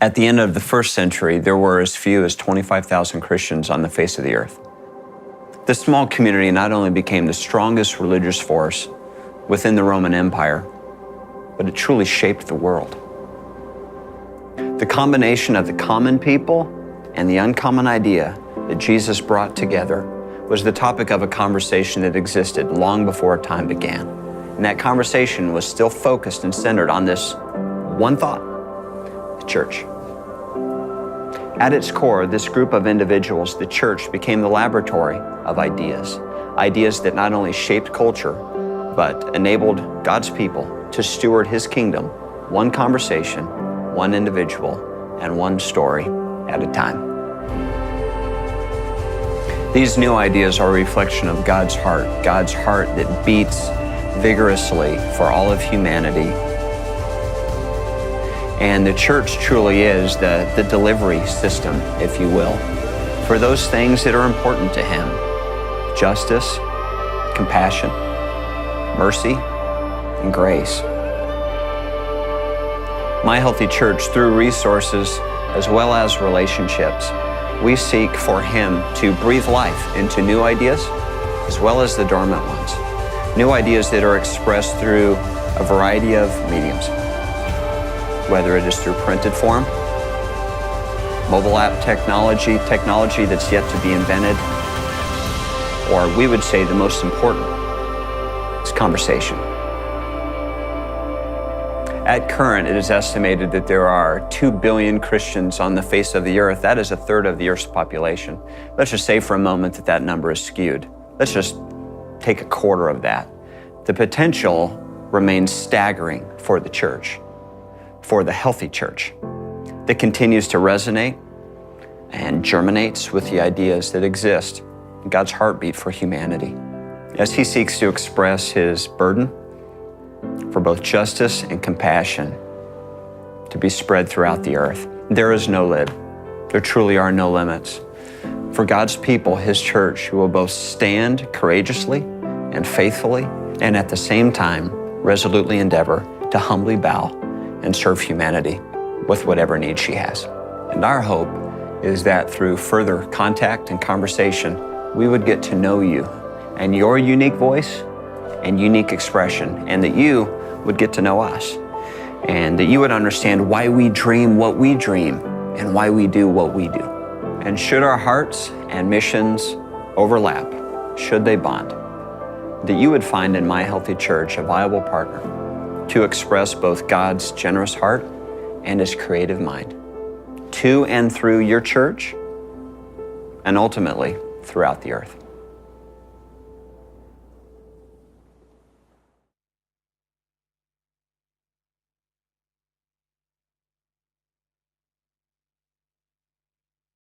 At the end of the first century, there were as few as 25,000 Christians on the face of the earth. This small community not only became the strongest religious force within the Roman Empire, but it truly shaped the world. The combination of the common people and the uncommon idea that Jesus brought together was the topic of a conversation that existed long before time began. And that conversation was still focused and centered on this one thought: the church. At its core, this group of individuals, the church, became the laboratory of ideas. Ideas that not only shaped culture, but enabled God's people to steward His kingdom, one conversation, one individual, and one story at a time. These new ideas are a reflection of God's heart that beats vigorously for all of humanity. And the church truly is the delivery system, if you will, for those things that are important to Him: justice, compassion, mercy, and grace. My Healthy Church, through resources as well as relationships, we seek for Him to breathe life into new ideas as well as the dormant ones. New ideas that are expressed through a variety of mediums, whether it is through printed form, mobile app technology that's yet to be invented, or we would say the most important is conversation. At current, it is estimated that there are 2 billion Christians on the face of the earth. That is a third of the earth's population. Let's just say for a moment that that number is skewed. Let's just take a quarter of that. The potential remains staggering for the church, for the healthy church that continues to resonate and germinates with the ideas that exist in God's heartbeat for humanity. As He seeks to express His burden for both justice and compassion to be spread throughout the earth, there is no lid. There truly are no limits. For God's people, His church, who will both stand courageously and faithfully, and at the same time resolutely endeavor to humbly bow and serve humanity with whatever need she has. And our hope is that through further contact and conversation, we would get to know you and your unique voice and unique expression, and that you would get to know us, and that you would understand why we dream what we dream and why we do what we do. And should our hearts and missions overlap, should they bond, that you would find in My Healthy Church a viable partner to express both God's generous heart and His creative mind to and through your church, and ultimately throughout the earth.